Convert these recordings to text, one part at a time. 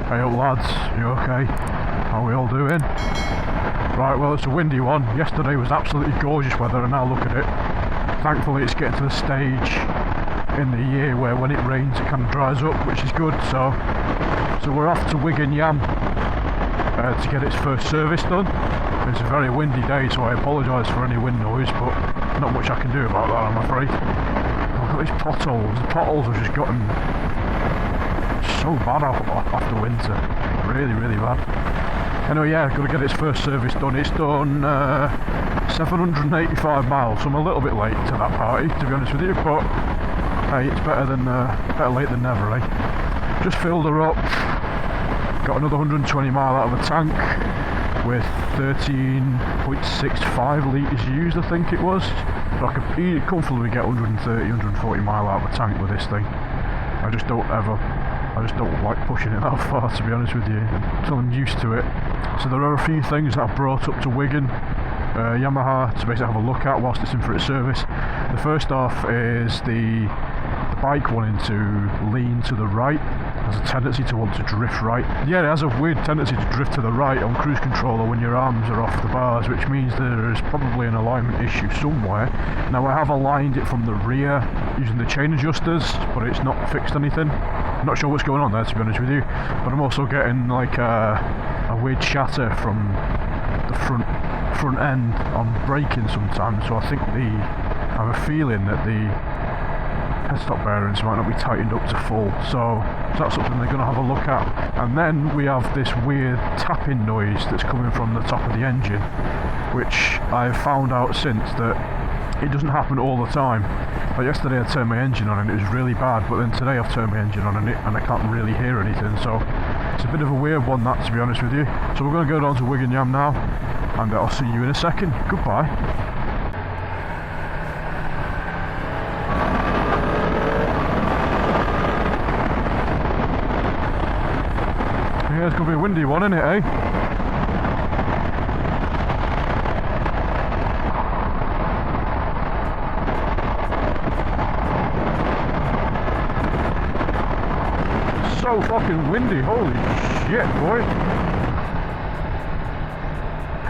Hey up lads, you okay? How are we all doing? Right, well it's a windy one. Yesterday was absolutely gorgeous weather and now look at it. Thankfully it's getting to the stage in the year where when it rains it kind of dries up, which is good. So we're off to Wigan Yam to get its first service done. It's a very windy day, so I apologise for any wind noise, but not much I can do about that, I'm afraid. Look at these potholes. The potholes have just gotten so bad after winter. Really, really bad. Anyway, yeah, got to get its first service done. It's done 785 miles, so I'm a little bit late to that party, to be honest with you, but hey, it's better late than never, eh? Just filled her up. Got another 120 mile out of the tank with 13.65 litres used, I think it was. So I could comfortably get 130, 140 mile out of the tank with this thing. I just don't like pushing it that far, to be honest with you, until I'm used to it. So there are a few things that I've brought up to Wigan Yamaha to basically have a look at whilst it's in for its service. The first off is the bike wanting to lean to the right. Has a tendency to want to drift right. Yeah, it has a weird tendency to drift to the right on cruise controller when your arms are off the bars, which means there is probably an alignment issue somewhere. Now I have aligned it from the rear using the chain adjusters, but it's not fixed anything. I'm not sure what's going on there, to be honest with you, but I'm also getting like a weird chatter from the front end on braking sometimes, so I have a feeling that the headstock bearings might not be tightened up to full, so that's something they're going to have a look at. And then we have this weird tapping noise that's coming from the top of the engine, which I've found out since that it doesn't happen all the time. Like yesterday I turned my engine on and it was really bad, but then today I've turned my engine on and I can't really hear anything, so it's a bit of a weird one, that, to be honest with you. So we're going to go down to Wigan Yam now, and I'll see you in a second. Goodbye. Yeah, it's going to be a windy one, isn't it, eh? So fucking windy, holy shit, boy.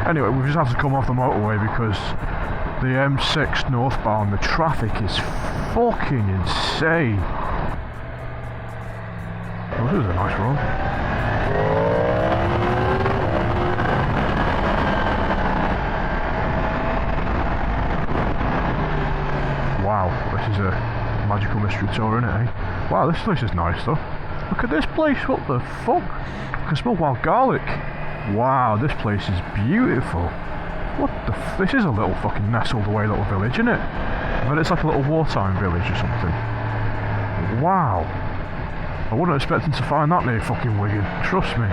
Anyway, we've just had to come off the motorway because the M6 northbound, the traffic is fucking insane. Oh, this is a nice road. Wow, this is a magical mystery tour, isn't it, eh? Wow, this place is nice though. Look at this place, what the fuck? I can smell wild garlic. Wow, this place is beautiful. What the this is a little fucking nestled away little village, isn't it? But it's like a little wartime village or something. Wow. I wasn't expecting to find that near fucking Wigan, trust me.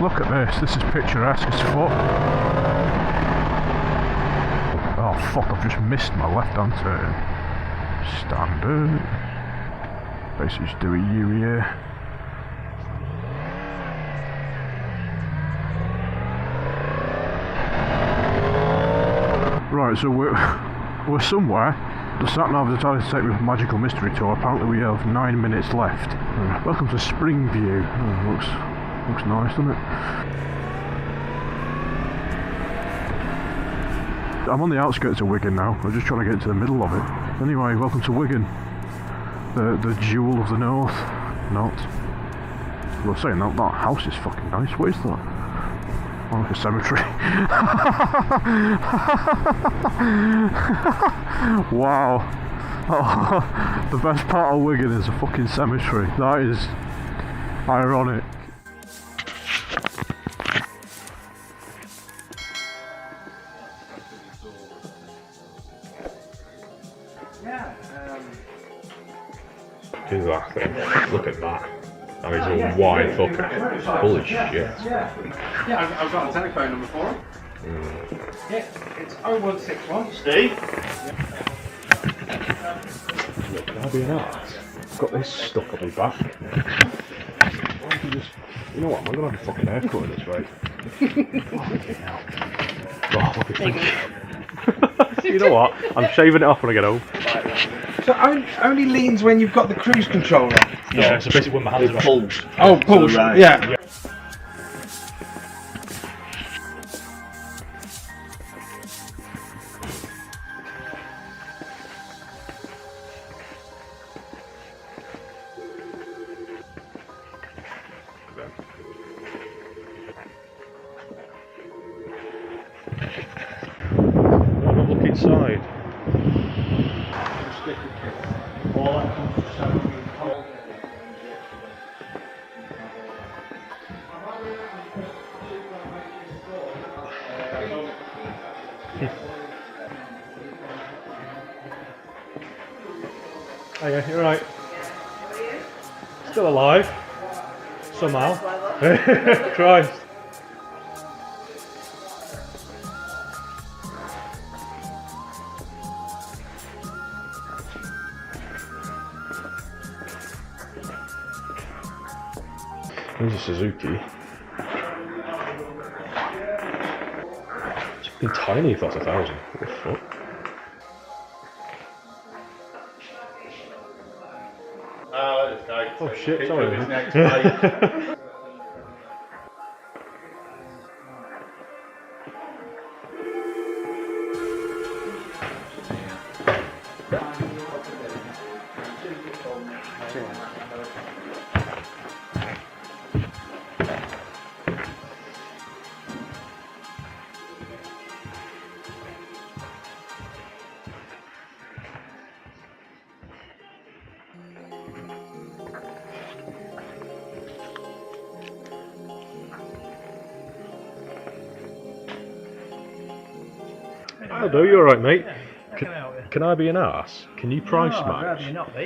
Look at this is picturesque as fuck. Oh fuck, I've just missed my left hand turn. Standard. Basically just do a U here. Right, so we're somewhere. The sat-nav decided to take me for magical mystery tour. Apparently we have 9 minutes left. Welcome to Springview. Oh, looks nice, doesn't it? I'm on the outskirts of Wigan now. I'm just trying to get into the middle of it. Anyway, welcome to Wigan. The jewel of the north. Not. Well, saying that house is fucking nice. What is that? Oh, like a cemetery. Wow. Oh, the best part of Wigan is a fucking cemetery. That is ironic. Do that thing. Look at that. That is a wide fucking. Holy shit. Yeah, I've got a telephone number for him. Yeah, it's 0161. Steve? Look, can I be an arse? I've got this stuck up my back. Why don't you just. You know what? I'm gonna have a fucking haircut at this rate. Fucking hell. Oh, what do you think? You know what? I'm shaving it off when I get home. So only leans when you've got the cruise control on? Yeah, so basically when my hands are pulls. Oh, pulls, right. yeah. Look inside. Oh yeah, you're right. Still alive. Somehow. Christ. There's a Suzuki. It's fucking tiny if that's 1,000. What the fuck? Oh shit, sorry. I'll do, you're alright, mate. Can I be an arse? Can you price match? I'd rather you not be.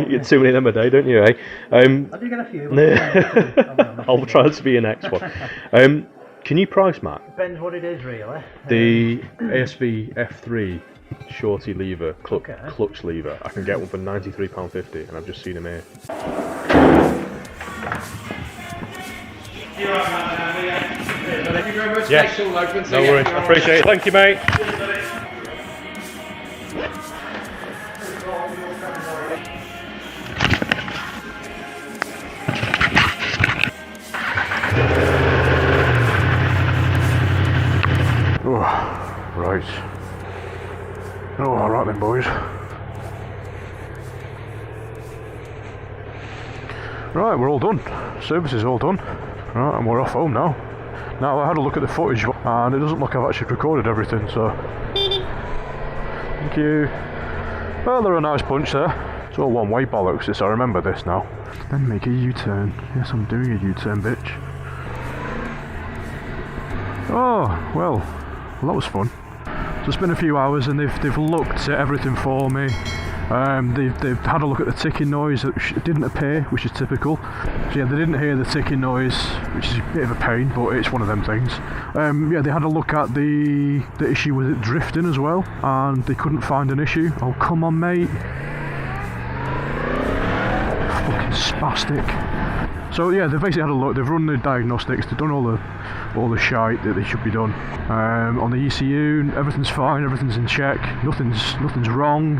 You get too many of them a day, don't you, eh? I do get a few. I'll try to be your next one. Can you price match Depends what it is, really. the ASV F3 shorty lever, clutch lever? I can get one for £93.50 and I've just seen him here. Thank you very much. Yes. Thanks, all open. No worries, I appreciate it. Thank you, mate. Oh, right. Oh, alright then, boys. Right, we're all done. Service is all done. Right, and we're off home now. Now, I had a look at the footage, and it doesn't look like I've actually recorded everything, so... Thank you. Well, they're a nice bunch there. It's all one-way bollocks, this, I remember this now. Then make a U-turn. Yes, I'm doing a U-turn, bitch. Oh, well, that was fun. So it's been a few hours, and they've looked at everything for me. They've had a look at the ticking noise that didn't appear, which is typical. So yeah, they didn't hear the ticking noise, which is a bit of a pain, but it's one of them things. Yeah, they had a look at the issue with it drifting as well, and they couldn't find an issue. Oh, come on, mate. Fucking spastic. So yeah, they've basically had a look, they've run the diagnostics, they've done all the shite that they should be done. On the ECU, everything's fine, everything's in check, nothing's wrong.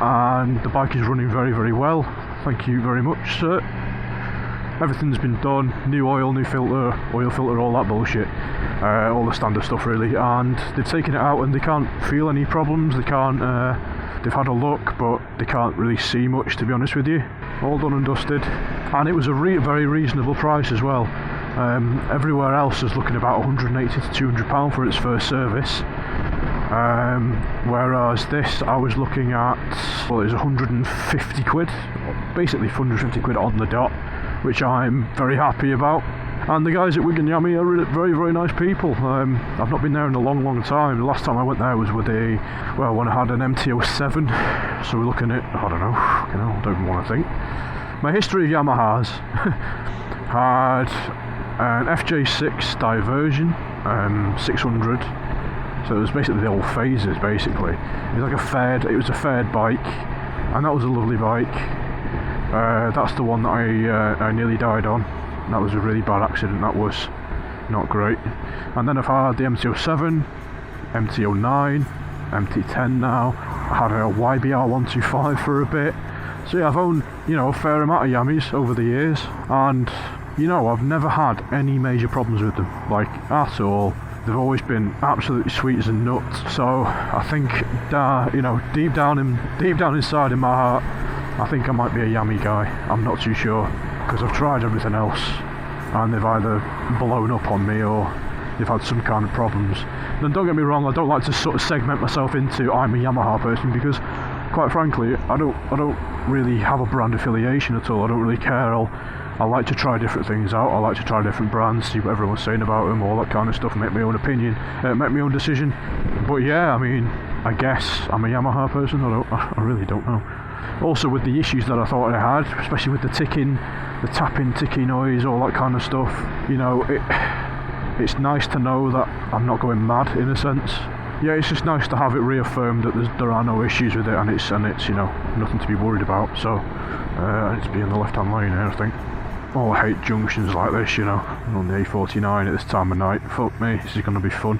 And the bike is running very, very well. Thank you very much, sir. Everything's been done. New oil, new filter, oil filter, all that bullshit. All the standard stuff, really. And they've taken it out and they can't feel any problems. They can't. They've had a look, but they can't really see much, to be honest with you. All done and dusted. And it was a very reasonable price as well. Everywhere else is looking about £180 to £200 for its first service. Whereas this, I was looking at, well, it was 150 quid, basically 150 quid on the dot, which I'm very happy about. And the guys at Wigan Yamaha are very, very nice people. I've not been there in a long time. The last time I went there was with when I had an MT10, so we're looking at, I don't know, I don't even want to think. My history of Yamahas had an FJ6 diversion, 600. So it was basically the old phases, basically. It was like it was a fared bike, and that was a lovely bike. That's the one that I nearly died on. That was a really bad accident, that was not great. And then I've had the MT07, MT09, MT10 now. I had a YBR 125 for a bit. So yeah, I've owned, you know, a fair amount of Yamis over the years, and you know, I've never had any major problems with them, like at all. They've always been absolutely sweet as a nut. So I think, you know, deep down inside in my heart, I think I might be a Yami guy. I'm not too sure, because I've tried everything else, and they've either blown up on me or they've had some kind of problems. Then don't get me wrong, I don't like to sort of segment myself into I'm a Yamaha person, because quite frankly, I don't really have a brand affiliation at all. I don't really care. I like to try different things out. I like to try different brands, see what everyone's saying about them, all that kind of stuff, make my own opinion, make my own decision. But yeah, I mean, I guess I'm a Yamaha person. I really don't know. Also, with the issues that I thought I had, especially with the tapping, ticky noise, all that kind of stuff, you know, it's nice to know that I'm not going mad in a sense. Yeah, it's just nice to have it reaffirmed that there are no issues with it, and it's you know, nothing to be worried about. So I need to be in the left-hand lane here, I think. Oh, I hate junctions like this, you know. I'm on the A49 at this time of night. Fuck me, this is going to be fun.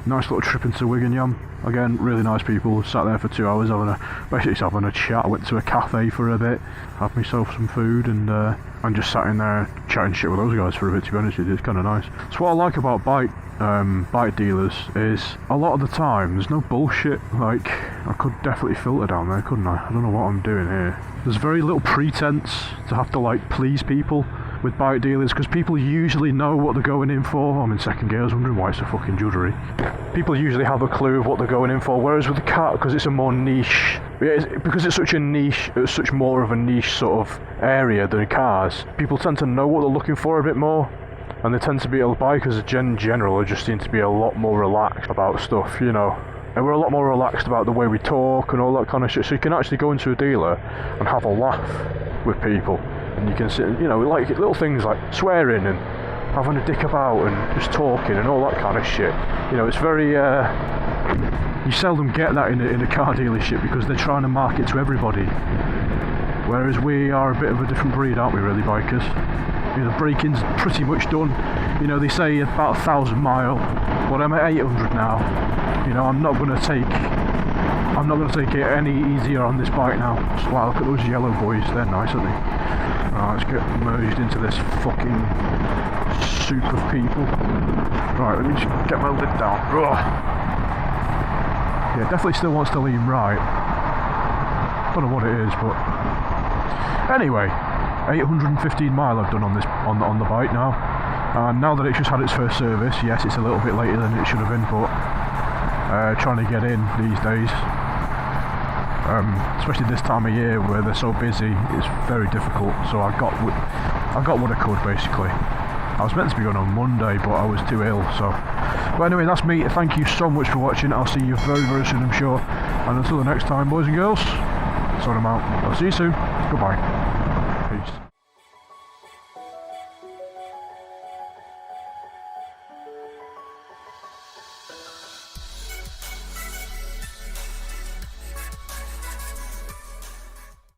Nice little trip into Wigan Yam. Again, really nice people. Sat there for 2 hours basically having a chat. I went to a cafe for a bit, had myself some food, and just sat in there chatting shit with those guys for a bit, to be honest with you. It's kind of nice. So what I like about bike dealers is a lot of the time there's no bullshit. Like, I could definitely filter down there, couldn't I? I don't know what I'm doing here. There's very little pretense to have to like please people with bike dealers, because people usually know what they're going in for. I'm in second gear, I was wondering why it's a fucking juddery. People usually have a clue of what they're going in for, whereas with the car, because it's a more niche, because it's such a niche, it's such more of a niche sort of area than cars, people tend to know what they're looking for a bit more, and they tend to be, bikers in general just seem to be a lot more relaxed about stuff, you know. And we're a lot more relaxed about the way we talk and all that kind of shit, so you can actually go into a dealer and have a laugh with people. And you can sit, you know, like little things like swearing and having a dick about and just talking and all that kind of shit. You know, it's very, you seldom get that in a car dealership, because they're trying to market to everybody. Whereas we are a bit of a different breed, aren't we, really, bikers? You know, the break-in's pretty much done. You know, they say about 1,000 mile, but I'm at 800 now. You know, I'm not going to take it any easier on this bike now. So, wow, look at those yellow boys, they're nice, aren't they? Right, let's get merged into this fucking soup of people. Right, let me just get my lid down. Ugh. Yeah, definitely still wants to lean right. Don't know what it is, but anyway, 815 mile I've done on the bike now. And now that it's just had its first service, yes, it's a little bit later than it should have been, but trying to get in these days, especially this time of year where they're so busy, it's very difficult. So I got what I could, basically. I was meant to be going on Monday, but I was too ill. So, but anyway, that's me. Thank you so much for watching. I'll see you very, very soon, I'm sure. And until the next time, boys and girls, sort them out. I'll see you soon. Goodbye. Peace.